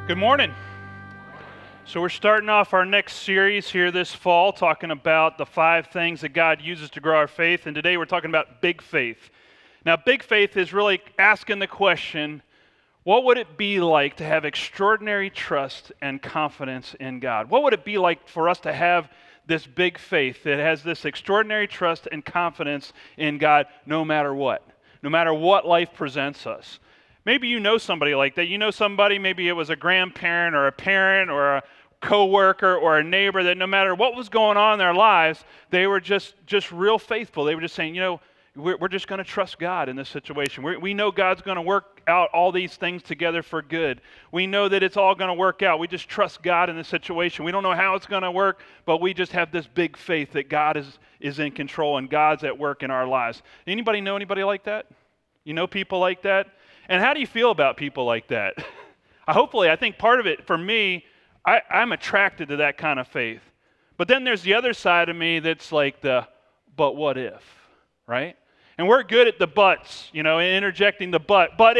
Good morning. So we're starting off our next series here this fall, talking about the 5 things that God uses to grow our faith. And today we're talking about big faith. Now, big faith is really asking the question, what would it be like to have extraordinary trust and confidence in God? What would it be like for us to have this big faith that has this extraordinary trust and confidence in God no matter what life presents us? Maybe you know somebody like that. You know somebody, maybe it was a grandparent or a parent or a coworker or a neighbor that no matter what was going on in their lives, they were just real faithful. They were just saying, we're just going to trust God in this situation. We know God's going to work out all these things together for good. We know that it's all going to work out. We just trust God in this situation. We don't know how it's going to work, but we just have this big faith that God is in control and God's at work in our lives. Anybody know anybody like that? You know people like that? And how do you feel about people like that? I think part of it, for me, I'm attracted to that kind of faith. But then there's the other side of me that's like but what if, right? And we're good at the buts, interjecting the but. But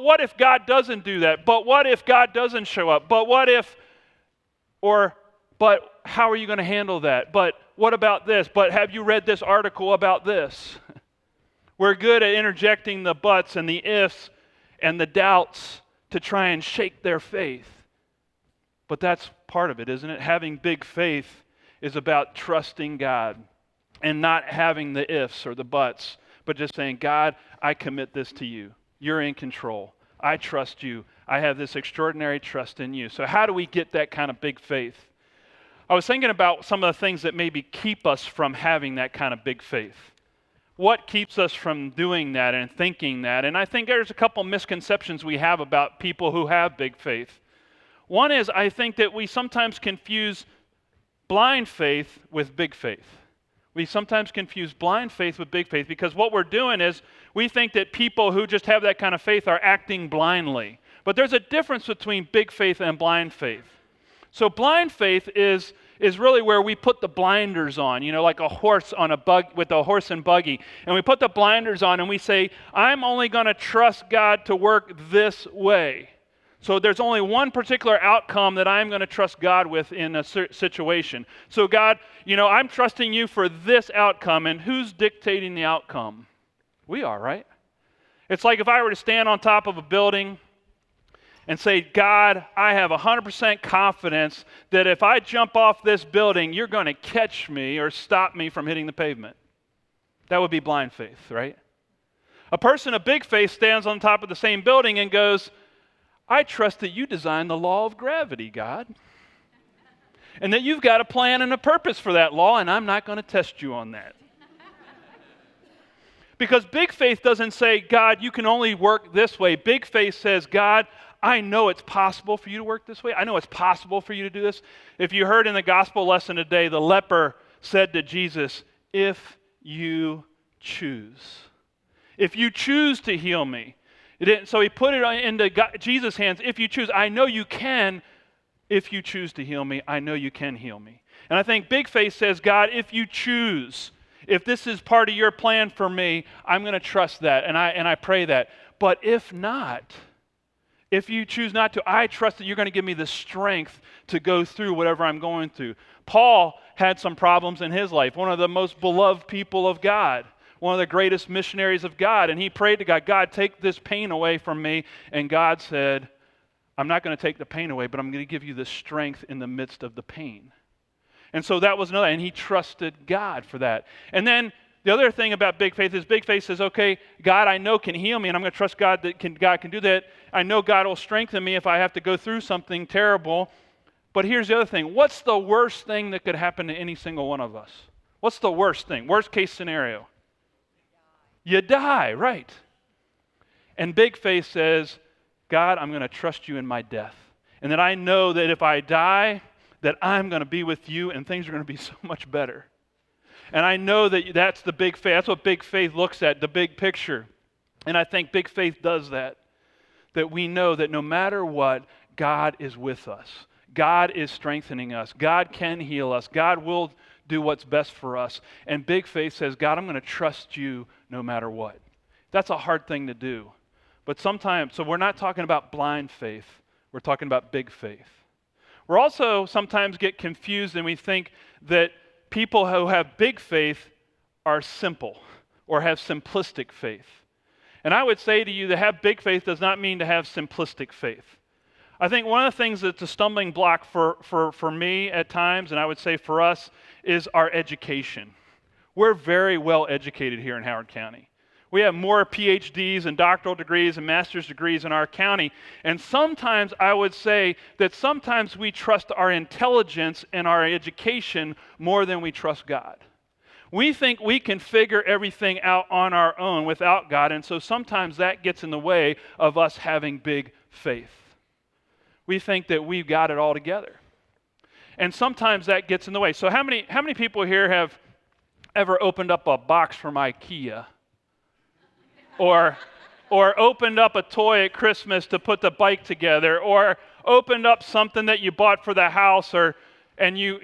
what if God doesn't do that? But what if God doesn't show up? But what if, but how are you going to handle that? But what about this? But have you read this article about this? We're good at interjecting the buts and the ifs and the doubts to try and shake their faith. But that's part of it, isn't it? Having big faith is about trusting God and not having the ifs or the buts, but just saying, God, I commit this to you. You're in control. I trust you. I have this extraordinary trust in you. So how do we get that kind of big faith? I was thinking about some of the things that maybe keep us from having that kind of big faith. What keeps us from doing that and thinking that? And I think there's a couple misconceptions we have about people who have big faith. One is I think that we sometimes confuse blind faith with big faith. We sometimes confuse blind faith with big faith because what we're doing is we think that people who just have that kind of faith are acting blindly. But there's a difference between big faith and blind faith. So blind faith is really where we put the blinders on, like a horse on with a horse and buggy. And we put the blinders on and we say, I'm only going to trust God to work this way. So there's only one particular outcome that I'm going to trust God with in a situation. So God, I'm trusting you for this outcome, and who's dictating the outcome? We are, right? It's like if I were to stand on top of a building and say, God, I have 100% confidence that if I jump off this building, you're going to catch me or stop me from hitting the pavement. That would be blind faith, right? A person of big faith stands on top of the same building and goes, I trust that you designed the law of gravity, God, and that you've got a plan and a purpose for that law, and I'm not going to test you on that. Because big faith doesn't say, God, you can only work this way. Big faith says, God, I know it's possible for you to work this way. I know it's possible for you to do this. If you heard in the gospel lesson today, the leper said to Jesus, if you choose. If you choose to heal me. So he put it into Jesus' hands. If you choose, I know you can. If you choose to heal me, I know you can heal me. And I think big faith says, God, if you choose, if this is part of your plan for me, I'm going to trust that, and I pray that. But if not, if you choose not to, I trust that you're going to give me the strength to go through whatever I'm going through. Paul had some problems in his life, one of the most beloved people of God, one of the greatest missionaries of God, and he prayed to God, God, take this pain away from me, and God said, I'm not going to take the pain away, but I'm going to give you the strength in the midst of the pain. And so that was another, and he trusted God for that. And then the other thing about big faith is big faith says, okay, God I know can heal me, and I'm going to trust God that God can do that. I know God will strengthen me if I have to go through something terrible. But here's the other thing. What's the worst thing that could happen to any single one of us? What's the worst thing? Worst case scenario? You die, right. And big faith says, God, I'm going to trust you in my death. And that I know that if I die, that I'm going to be with you and things are going to be so much better. And I know that that's the big faith. That's what big faith looks at, the big picture. And I think big faith does that. That we know that no matter what, God is with us. God is strengthening us. God can heal us. God will do what's best for us. And big faith says, God, I'm going to trust you no matter what. That's a hard thing to do. But sometimes, so we're not talking about blind faith. We're talking about big faith. We're also sometimes get confused and we think that people who have big faith are simple or have simplistic faith. And I would say to you that have big faith does not mean to have simplistic faith. I think one of the things that's a stumbling block for me at times, and I would say for us, is our education. We're very well educated here in Howard County. We have more PhDs and doctoral degrees and master's degrees in our county. And sometimes I would say that sometimes we trust our intelligence and our education more than we trust God. We think we can figure everything out on our own without God, and so sometimes that gets in the way of us having big faith. We think that we've got it all together. And sometimes that gets in the way. So how many people here have ever opened up a box from IKEA? Or opened up a toy at Christmas to put the bike together, or opened up something that you bought for the house, and you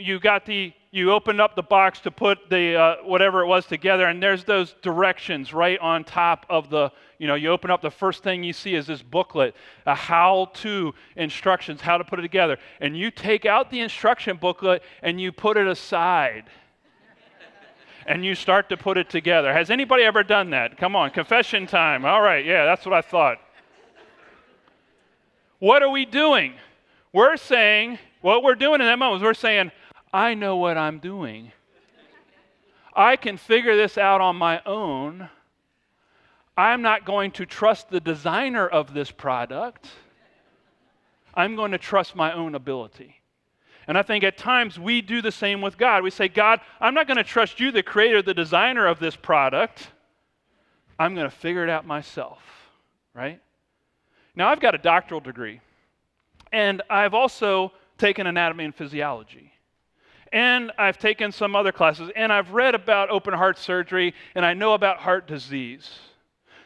opened up the box to put the whatever it was together, and there's those directions right on top of the, you open up, the first thing you see is this booklet, a how-to instructions, how to put it together, and you take out the instruction booklet and you put it aside. And you start to put it together. Has anybody ever done that? Come on, confession time. All right, yeah, that's what I thought. What are we doing? We're saying, what we're doing in that moment is we're saying, I know what I'm doing. I can figure this out on my own. I'm not going to trust the designer of this product. I'm going to trust my own ability. And I think at times we do the same with God. We say, God, I'm not going to trust you, the creator, the designer of this product. I'm going to figure it out myself, right? Now, I've got a doctoral degree, and I've also taken anatomy and physiology. And I've taken some other classes, and I've read about open heart surgery, and I know about heart disease.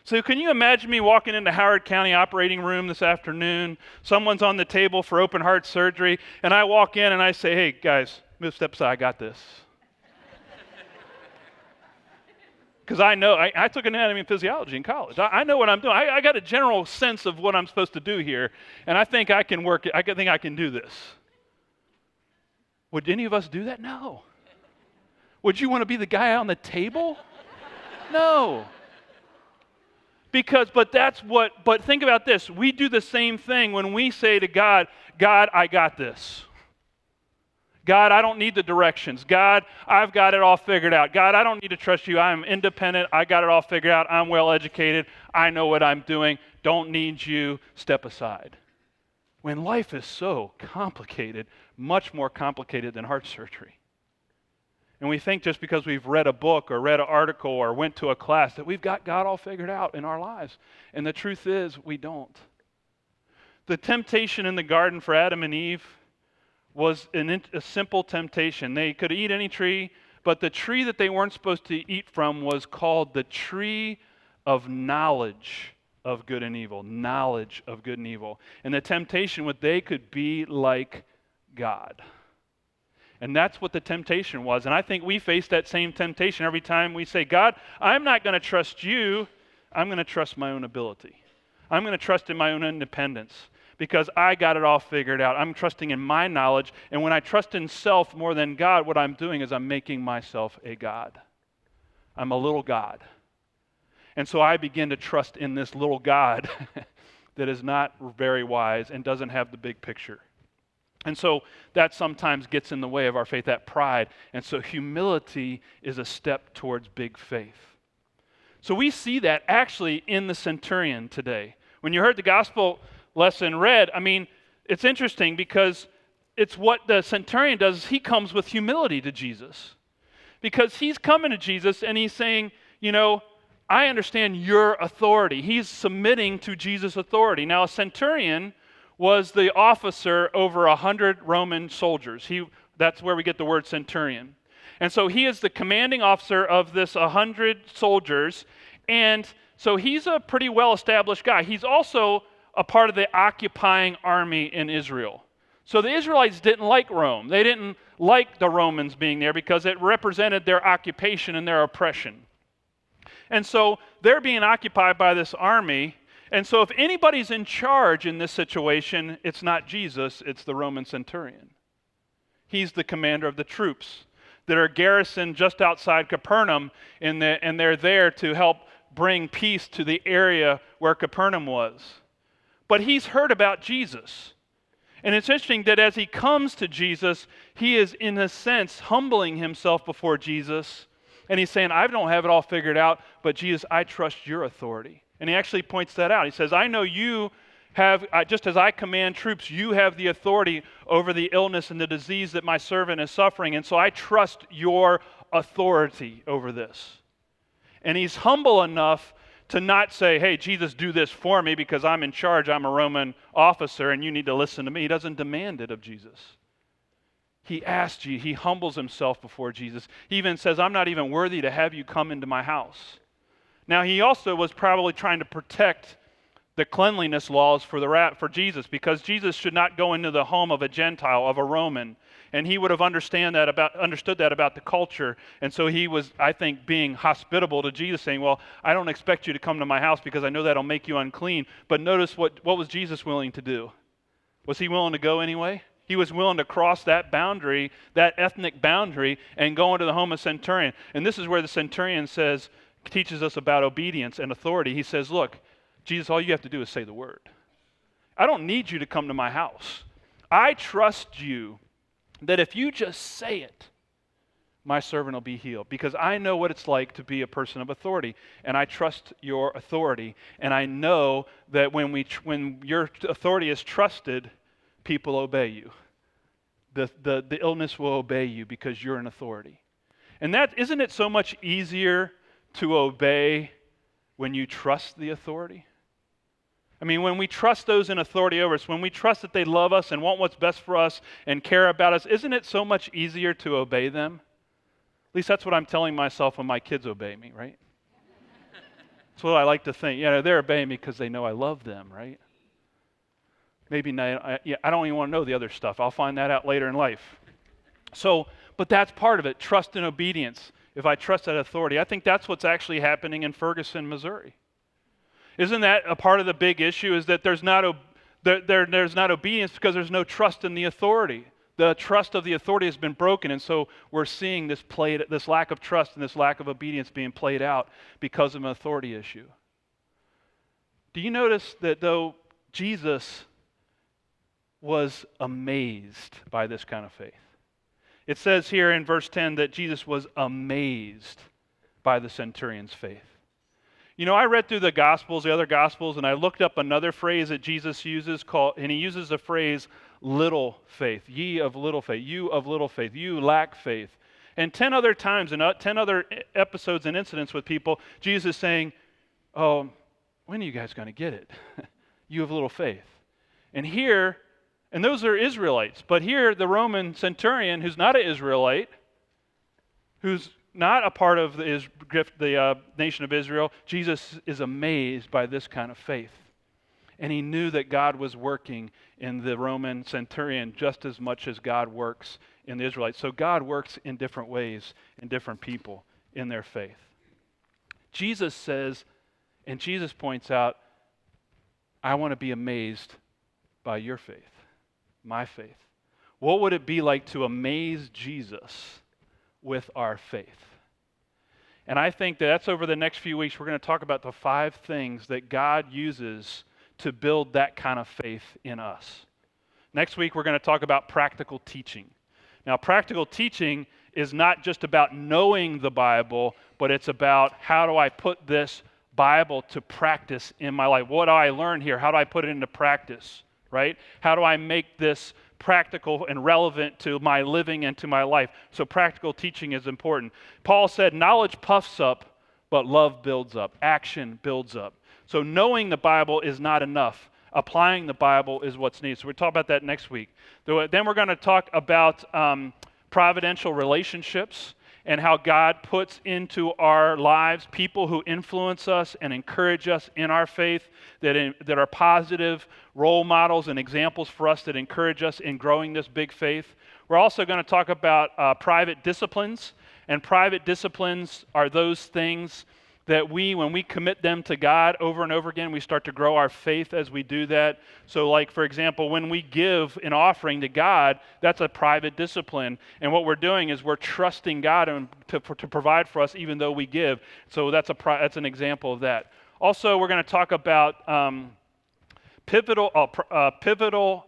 So can you imagine me walking into Howard County operating room this afternoon, someone's on the table for open heart surgery, and I walk in and I say, hey, guys, move step aside, I got this. Because I know, I took anatomy and physiology in college. I know what I'm doing. I got a general sense of what I'm supposed to do here, and I think I can work it. I think I can do this. Would any of us do that? No. Would you want to be the guy on the table? No. But think about this. We do the same thing when we say to God, God, I got this. God, I don't need the directions. God, I've got it all figured out. God, I don't need to trust you. I'm independent. I got it all figured out. I'm well educated. I know what I'm doing. Don't need you. Step aside. When life is so complicated, much more complicated than heart surgery. And we think just because we've read a book or read an article or went to a class that we've got God all figured out in our lives. And the truth is, we don't. The temptation in the garden for Adam and Eve was a simple temptation. They could eat any tree, but the tree that they weren't supposed to eat from was called the tree of knowledge of good and evil. Knowledge of good and evil. And the temptation was they could be like God. And that's what the temptation was. And I think we face that same temptation every time we say, God, I'm not going to trust you. I'm going to trust my own ability. I'm going to trust in my own independence because I got it all figured out. I'm trusting in my knowledge. And when I trust in self more than God, what I'm doing is I'm making myself a God. I'm a little God. And so I begin to trust in this little God that is not very wise and doesn't have the big picture. And so that sometimes gets in the way of our faith, that pride. And so humility is a step towards big faith. So we see that actually in the centurion today. When you heard the gospel lesson read, it's interesting because it's what the centurion does. He comes with humility to Jesus. Because he's coming to Jesus and he's saying, I understand your authority. He's submitting to Jesus' authority. Now, a centurion was the officer over 100 Roman soldiers. That's where we get the word centurion. And so he is the commanding officer of this 100 soldiers, and so he's a pretty well-established guy. He's also a part of the occupying army in Israel. So the Israelites didn't like Rome. They didn't like the Romans being there because it represented their occupation and their oppression. And so they're being occupied by this army. And so if anybody's in charge in this situation, it's not Jesus, it's the Roman centurion. He's the commander of the troops that are garrisoned just outside Capernaum, and they're there to help bring peace to the area where Capernaum was. But he's heard about Jesus. And it's interesting that as he comes to Jesus, he is, in a sense, humbling himself before Jesus. And he's saying, I don't have it all figured out, but Jesus, I trust your authority. And he actually points that out. He says, I know you have, just as I command troops, you have the authority over the illness and the disease that my servant is suffering. And so I trust your authority over this. And he's humble enough to not say, hey, Jesus, do this for me because I'm in charge, I'm a Roman officer, and you need to listen to me. He doesn't demand it of Jesus. He asks you, he humbles himself before Jesus. He even says, I'm not even worthy to have you come into my house. Now, he also was probably trying to protect the cleanliness laws for Jesus, because Jesus should not go into the home of a Gentile, of a Roman. And he would have understood that about the culture. And so he was, I think, being hospitable to Jesus, saying, well, I don't expect you to come to my house because I know that'll make you unclean. But notice what was Jesus willing to do? Was he willing to go anyway? He was willing to cross that boundary, that ethnic boundary, and go into the home of centurion. And this is where the centurion teaches us about obedience and authority. He says, look, Jesus, all you have to do is say the word. I don't need you to come to my house. I trust you that if you just say it, my servant will be healed, because I know what it's like to be a person of authority, and I trust your authority, and I know that when your authority is trusted, people obey you. The illness will obey you because you're an authority. And isn't it so much easier to obey when you trust the authority? I mean, when we trust those in authority over us, when we trust that they love us and want what's best for us and care about us, isn't it so much easier to obey them? At least that's what I'm telling myself when my kids obey me, right? That's what I like to think. They're obeying me because they know I love them, right? Maybe not. I don't even want to know the other stuff. I'll find that out later in life. But that's part of it, trust and obedience. If I trust that authority, I think that's what's actually happening in Ferguson, Missouri. Isn't that a part of the big issue, is that there's not obedience because there's no trust in the authority. The trust of the authority has been broken, and so we're seeing this lack of trust and this lack of obedience being played out because of an authority issue. Do you notice that though Jesus was amazed by this kind of faith? It says here in verse 10 that Jesus was amazed by the centurion's faith. I read through the other Gospels, and I looked up another phrase that Jesus uses, and he uses the phrase little faith. Ye of little faith, you of little faith, you lack faith. And 10 other times, in 10 other episodes and incidents with people, Jesus is saying, oh, when are you guys going to get it? You have little faith. And those are Israelites, but here the Roman centurion, who's not an Israelite, who's not a part of the nation of Israel, Jesus is amazed by this kind of faith. And he knew that God was working in the Roman centurion just as much as God works in the Israelites. So God works in different ways in different people in their faith. Jesus says, and Jesus points out, I want to be amazed by your faith, my faith. What would it be like to amaze Jesus with our faith? And I think that's over the next few weeks, we're going to talk about the 5 things that God uses to build that kind of faith in us. Next week, we're going to talk about practical teaching. Now, practical teaching is not just about knowing the Bible, but it's about how do I put this Bible to practice in my life? What do I learn here? How do I put it into practice, right? How do I make this practical and relevant to my living and to my life? So practical teaching is important. Paul said, knowledge puffs up, but love builds up. Action builds up. So knowing the Bible is not enough. Applying the Bible is what's needed. So we'll talk about that next week. Then we're going to talk about providential relationships and how God puts into our lives people who influence us and encourage us in our faith, that are positive role models and examples for us that encourage us in growing this big faith. We're also going to talk about private disciplines, and private disciplines are those things that when we commit them to God over and over again, we start to grow our faith as we do that. So like, for example, when we give an offering to God, that's a private discipline. And what we're doing is we're trusting God to provide for us even though we give. So that's an example of that. Also, we're going to talk about personal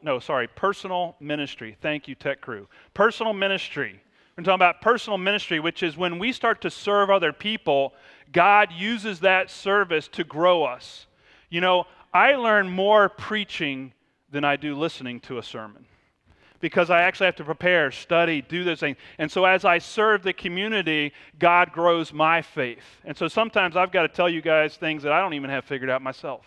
ministry. Thank you, tech crew. Personal ministry. We're talking about personal ministry, which is when we start to serve other people, God uses that service to grow us. You know, I learn more preaching than I do listening to a sermon, because I actually have to prepare, study, do this thing. And so as I serve the community, God grows my faith. And so sometimes I've got to tell you guys things that I don't even have figured out myself.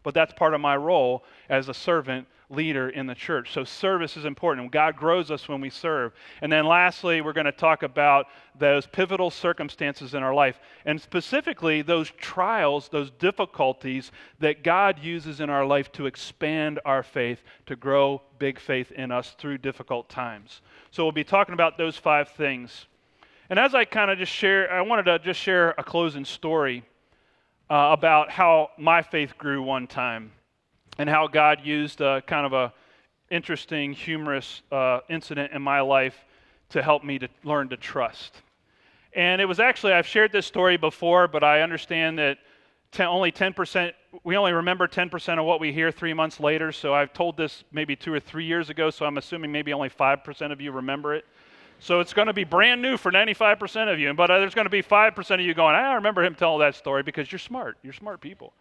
But that's part of my role as a servant leader in the church. So service is important. God grows us when we serve. And then lastly, we're going to talk about those pivotal circumstances in our life, and specifically those trials, those difficulties that God uses in our life to expand our faith, to grow big faith in us through difficult times. So we'll be talking about those 5 things. And as I kind of I wanted to just share a closing story about how my faith grew one time, and how God used kind of a interesting, humorous incident in my life to help me to learn to trust. And it was actually, I've shared this story before, but I understand that we only remember 10% of what we hear 3 months later. So I've told this maybe 2 or 3 years ago, so I'm assuming maybe only 5% of you remember it. So it's going to be brand new for 95% of you, but there's going to be 5% of you going, I remember him telling that story, because you're smart. You're smart people.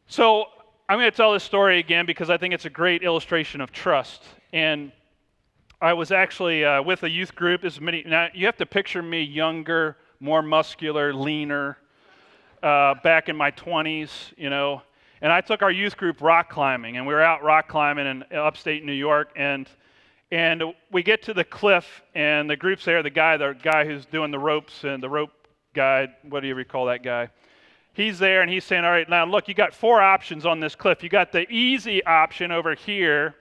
So I'm going to tell this story again because I think it's a great illustration of trust. And I was actually with a youth group. Now, you have to picture me younger, more muscular, leaner, back in my 20s, you know. And I took our youth group rock climbing, and we were out rock climbing in upstate New York, and we get to the cliff, and the group's there, the guy who's doing the ropes, and the rope guy, what do you recall that guy? He's there, and he's saying, all right, now look, you got 4 options on this cliff. You got the easy option over here,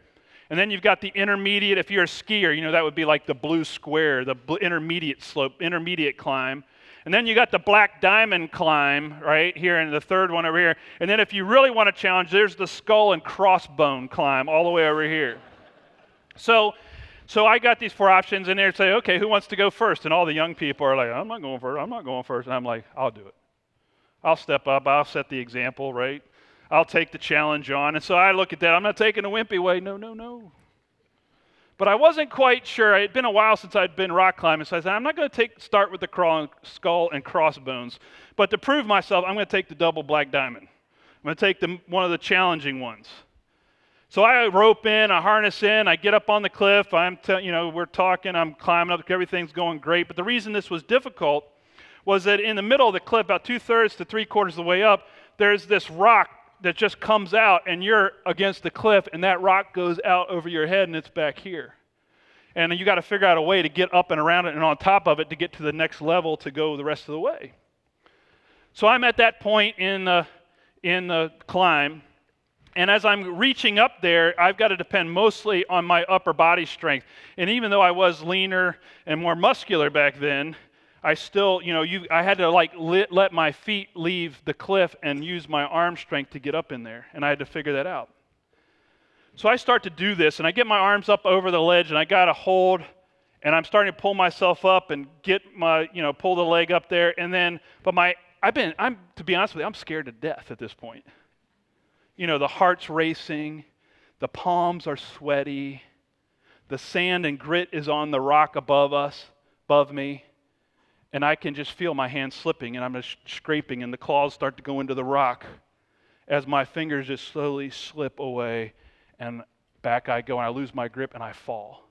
and then you've got the intermediate. If you're a skier, you know, that would be like the blue square, the intermediate slope, intermediate climb. And then you got the black diamond climb right here, and the third one over here. And then if you really want to challenge, there's the skull and crossbone climb all the way over here. So I got these 4 options, and they say, okay, who wants to go first? And all the young people are like, I'm not going first. And I'm like, I'll do it. I'll step up. I'll set the example, right? I'll take the challenge on. And so I look at that. I'm not taking the wimpy way. No. But I wasn't quite sure. It had been a while since I'd been rock climbing, so I said, I'm not going to start with the skull and crossbones. But to prove myself, I'm going to take the double black diamond. I'm going to take one of the challenging ones. So I rope in, I harness in, I get up on the cliff. We're talking, I'm climbing up, everything's going great. But the reason this was difficult was that in the middle of the cliff, about 2/3 to 3/4 of the way up, there's this rock that just comes out, and you're against the cliff, and that rock goes out over your head, and it's back here. And you got to figure out a way to get up and around it and on top of it to get to the next level to go the rest of the way. So I'm at that point in the climb, and as I'm reaching up there, I've got to depend mostly on my upper body strength. And even though I was leaner and more muscular back then, I still, I had to let my feet leave the cliff and use my arm strength to get up in there, and I had to figure that out. So I start to do this, and I get my arms up over the ledge, and I got to hold, and I'm starting to pull myself up and get pull the leg up there, and then, to be honest with you, I'm scared to death at this point. The heart's racing, the palms are sweaty, the sand and grit is on the rock above me. And I can just feel my hands slipping, and I'm just scraping, and the claws start to go into the rock as my fingers just slowly slip away, and back I go, and I lose my grip, and I fall.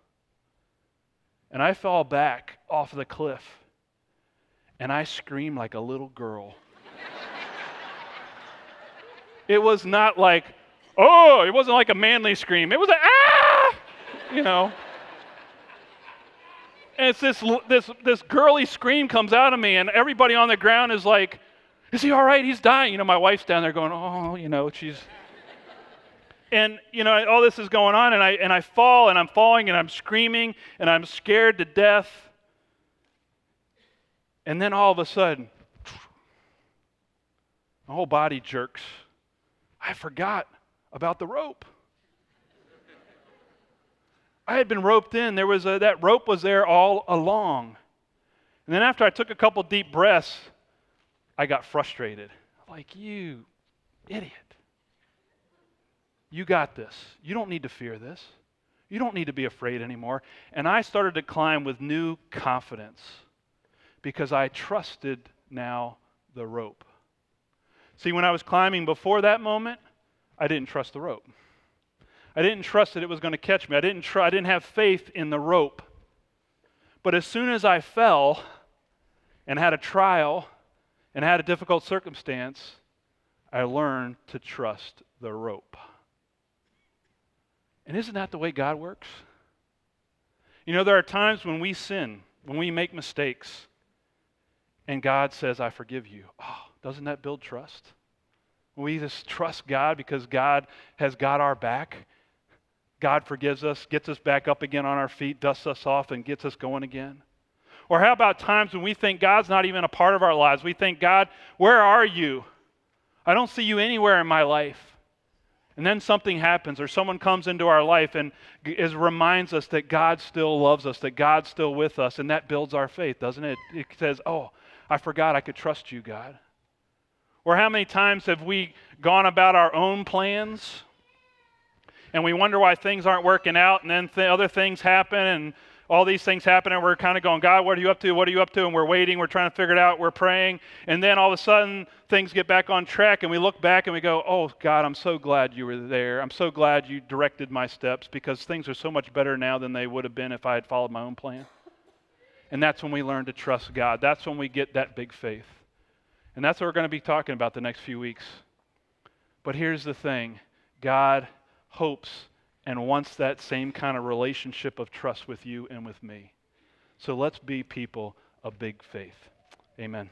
And I fall back off the cliff, and I scream like a little girl. It was not like, oh, it wasn't like a manly scream. It was a, ah, And it's this girly scream comes out of me, and everybody on the ground is like, is he all right? He's dying. You know, my wife's down there going, oh, you know, she's... And, you know, all this is going on, and I fall, and I'm falling, and I'm screaming, and I'm scared to death. And then all of a sudden, my whole body jerks. I forgot about the rope. I had been roped in. That rope was there all along. And then after I took a couple deep breaths, I got frustrated. Like, you idiot. You got this. You don't need to fear this. You don't need to be afraid anymore. And I started to climb with new confidence because I trusted now the rope. See, when I was climbing before that moment, I didn't trust the rope. I didn't trust that it was going to catch me. I didn't have faith in the rope. But as soon as I fell and had a trial and had a difficult circumstance, I learned to trust the rope. And isn't that the way God works? You know, there are times when we sin, when we make mistakes, and God says, I forgive you. Oh, doesn't that build trust? When we just trust God because God has got our back. God forgives us, gets us back up again on our feet, dusts us off, and gets us going again. Or how about times when we think God's not even a part of our lives? We think, God, where are you? I don't see you anywhere in my life. And then something happens, or someone comes into our life and reminds us that God still loves us, that God's still with us, and that builds our faith, doesn't it? It says, oh, I forgot I could trust you, God. Or how many times have we gone about our own plans, and we wonder why things aren't working out, and then other things happen, and all these things happen, and we're kind of going, God, what are you up to? What are you up to? And we're waiting, we're trying to figure it out, we're praying, and then all of a sudden, things get back on track, and we look back and we go, oh, God, I'm so glad you were there. I'm so glad you directed my steps, because things are so much better now than they would have been if I had followed my own plan. And that's when we learn to trust God. That's when we get that big faith. And that's what we're going to be talking about the next few weeks. But here's the thing. God hopes and wants that same kind of relationship of trust with you and with me. So let's be people of big faith. Amen.